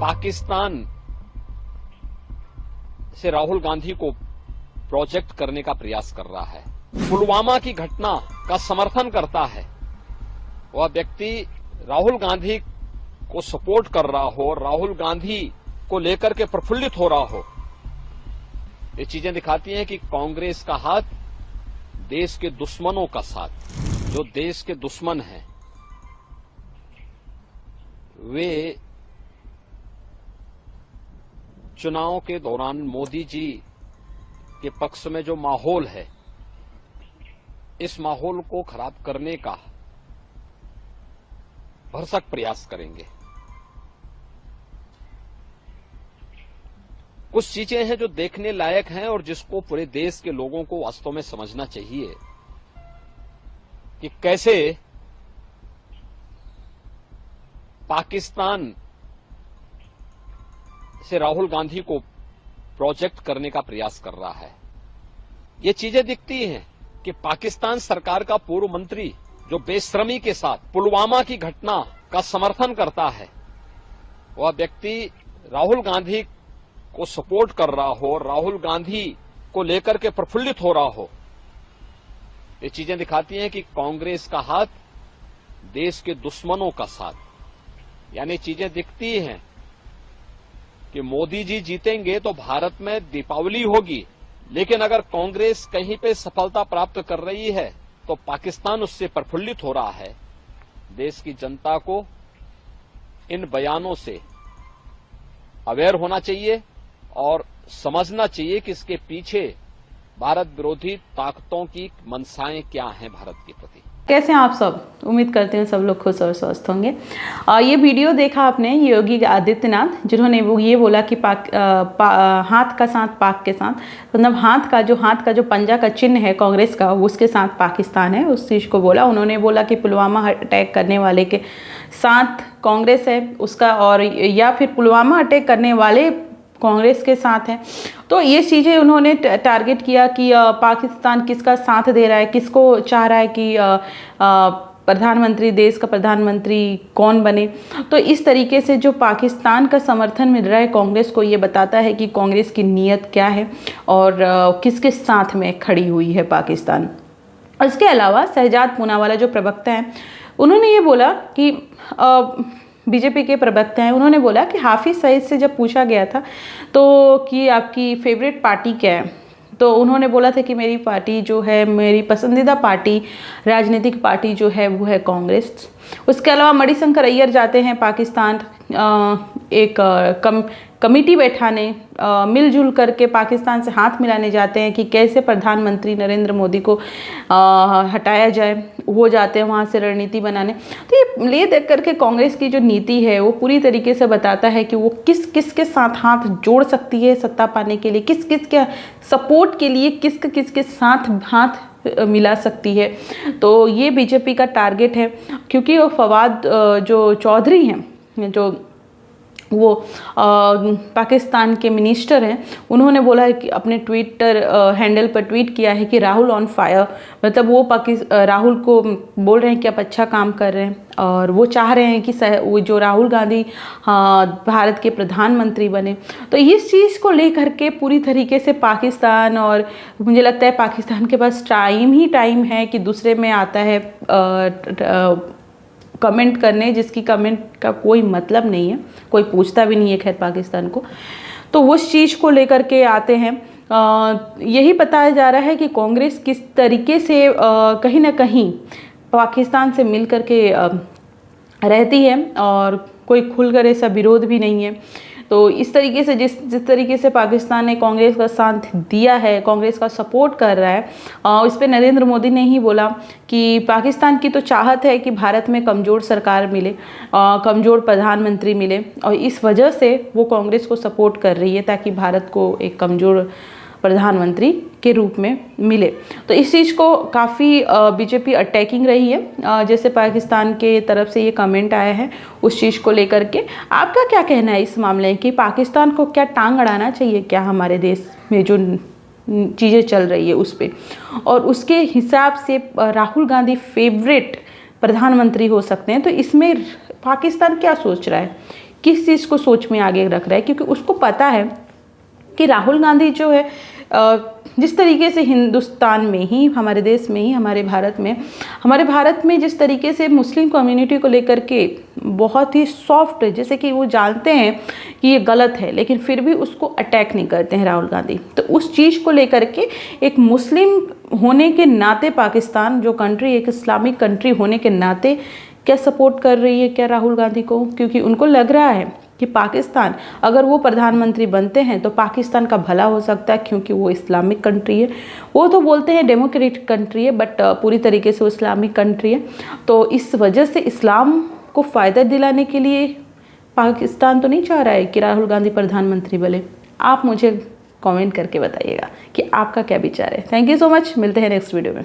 पाकिस्तान से राहुल गांधी को प्रोजेक्ट करने का प्रयास कर रहा है, पुलवामा की घटना का समर्थन करता है, वह व्यक्ति राहुल गांधी को सपोर्ट कर रहा हो, राहुल गांधी को लेकर के प्रफुल्लित हो रहा हो, ये चीजें दिखाती हैं कि कांग्रेस का हाथ देश के दुश्मनों का साथ। जो देश के दुश्मन हैं वे चुनाव के दौरान मोदी जी के पक्ष में जो माहौल है, इस माहौल को खराब करने का भरसक प्रयास करेंगे। कुछ चीजें हैं जो देखने लायक हैं और जिसको पूरे देश के लोगों को वास्तव में समझना चाहिए कि कैसे पाकिस्तान से राहुल गांधी को प्रोजेक्ट करने का प्रयास कर रहा है। ये चीजें दिखती हैं कि पाकिस्तान सरकार का पूर्व मंत्री जो बेशर्मी के साथ पुलवामा की घटना का समर्थन करता है, वह व्यक्ति राहुल गांधी को सपोर्ट कर रहा हो, राहुल गांधी को लेकर के प्रफुल्लित हो रहा हो, ये चीजें दिखाती हैं कि कांग्रेस का हाथ देश के दुश्मनों का साथ। यानी चीजें दिखती हैं कि मोदी जी जीतेंगे तो भारत में दीपावली होगी, लेकिन अगर कांग्रेस कहीं पे सफलता प्राप्त कर रही है तो पाकिस्तान उससे प्रफुल्लित हो रहा है। देश की जनता को इन बयानों से अवेयर होना चाहिए और समझना चाहिए कि इसके पीछे भारत विरोधी ताकतों की मंशाएं क्या हैं भारत के प्रति। कैसे हैं आप सब? उम्मीद करते हैं सब लोग खुश और स्वस्थ होंगे। ये वीडियो देखा आपने योगी आदित्यनाथ, जिन्होंने वो ये बोला कि हाथ का साथ पाक के साथ, मतलब हाथ का जो पंजा का चिन्ह है कांग्रेस का, उसके साथ पाकिस्तान है, उस चीज़ को बोला। उन्होंने बोला कि पुलवामा अटैक करने वाले के साथ कांग्रेस है उसका, और या फिर पुलवामा अटैक करने वाले कांग्रेस के साथ हैं। तो ये चीज़ें उन्होंने टारगेट किया कि पाकिस्तान किसका साथ दे रहा है, किसको चाह रहा है कि प्रधानमंत्री, देश का प्रधानमंत्री कौन बने। तो इस तरीके से जो पाकिस्तान का समर्थन मिल रहा है कांग्रेस को, ये बताता है कि कांग्रेस की नीयत क्या है और किसके साथ में खड़ी हुई है पाकिस्तान। इसके अलावा शहजाद पूनावाला जो प्रवक्ता हैं, उन्होंने ये बोला कि बीजेपी के प्रवक्ता हैं, उन्होंने बोला कि हाफिज सईद से जब पूछा गया था तो कि आपकी फेवरेट पार्टी क्या है, तो उन्होंने बोला था कि मेरी पार्टी जो है, मेरी पसंदीदा पार्टी, राजनीतिक पार्टी जो है वो है कांग्रेस। उसके अलावा मणिशंकर अय्यर जाते हैं पाकिस्तान एक कमेटी बैठाने, मिलजुल करके पाकिस्तान से हाथ मिलाने जाते हैं कि कैसे प्रधानमंत्री नरेंद्र मोदी को हटाया जाए। वो जाते हैं वहाँ से रणनीति बनाने। तो ये ले देख करके कांग्रेस की जो नीति है वो पूरी तरीके से बताता है कि वो किस किस के साथ हाथ जोड़ सकती है सत्ता पाने के लिए, किस किस के सपोर्ट के लिए किस के साथ हाथ मिला सकती है। तो ये बीजेपी का टारगेट है, क्योंकि वो फवाद जो चौधरी हैं, जो वो पाकिस्तान के मिनिस्टर हैं, उन्होंने बोला है कि अपने ट्विटर हैंडल पर ट्वीट किया है कि राहुल ऑन फायर, मतलब वो राहुल को बोल रहे हैं कि आप अच्छा काम कर रहे हैं और वो चाह रहे हैं कि वो जो राहुल गांधी भारत के प्रधानमंत्री बने। तो इस चीज़ को लेकर के पूरी तरीके से पाकिस्तान, और मुझे लगता है पाकिस्तान के पास टाइम ही टाइम है कि दूसरे में आता है कमेंट करने, जिसकी कमेंट का कोई मतलब नहीं है, कोई पूछता भी नहीं है खैर पाकिस्तान को। तो उस चीज़ को लेकर के आते हैं। यही बताया जा रहा है कि कांग्रेस किस तरीके से कहीं ना कहीं पाकिस्तान से मिल कर के रहती है और कोई खुलकर ऐसा विरोध भी नहीं है। तो इस तरीके से जिस तरीके से पाकिस्तान ने कांग्रेस का साथ दिया है, कांग्रेस का सपोर्ट कर रहा है, इस पर नरेंद्र मोदी ने ही बोला कि पाकिस्तान की तो चाहत है कि भारत में कमज़ोर सरकार मिले, कमज़ोर प्रधानमंत्री मिले, और इस वजह से वो कांग्रेस को सपोर्ट कर रही है ताकि भारत को एक कमज़ोर प्रधानमंत्री के रूप में मिले। तो इस चीज़ को काफ़ी बीजेपी अटैकिंग रही है। जैसे पाकिस्तान के तरफ से ये कमेंट आया है, उस चीज़ को लेकर के आपका क्या कहना है इस मामले में कि पाकिस्तान को क्या टांग अड़ाना चाहिए क्या हमारे देश में जो चीज़ें चल रही है उस पर, और उसके हिसाब से राहुल गांधी फेवरेट प्रधानमंत्री हो सकते हैं। तो इसमें पाकिस्तान क्या सोच रहा है किस चीज़ को सोच में आगे रख रहा है, क्योंकि उसको पता है कि राहुल गांधी जो है जिस तरीके से हिंदुस्तान में ही, हमारे देश में ही, हमारे भारत में जिस तरीके से मुस्लिम कम्युनिटी को लेकर के बहुत ही सॉफ्ट है, जैसे कि वो जानते हैं कि ये गलत है लेकिन फिर भी उसको अटैक नहीं करते हैं राहुल गांधी। तो उस चीज़ को लेकर के एक मुस्लिम होने के नाते पाकिस्तान जो कंट्री, एक इस्लामिक कंट्री होने के नाते क्या सपोर्ट कर रही है क्या राहुल गांधी को, क्योंकि उनको लग रहा है कि पाकिस्तान, अगर वो प्रधानमंत्री बनते हैं तो पाकिस्तान का भला हो सकता है, क्योंकि वो इस्लामिक कंट्री है। वो तो बोलते हैं डेमोक्रेटिक कंट्री है, बट पूरी तरीके से वो इस्लामिक कंट्री है। तो इस वजह से इस्लाम को फ़ायदा दिलाने के लिए पाकिस्तान तो नहीं चाह रहा है कि राहुल गांधी प्रधानमंत्री बने। आप मुझे कमेंट करके बताइएगा कि आपका क्या विचार है। थैंक यू सो मच, मिलते हैं नेक्स्ट वीडियो में।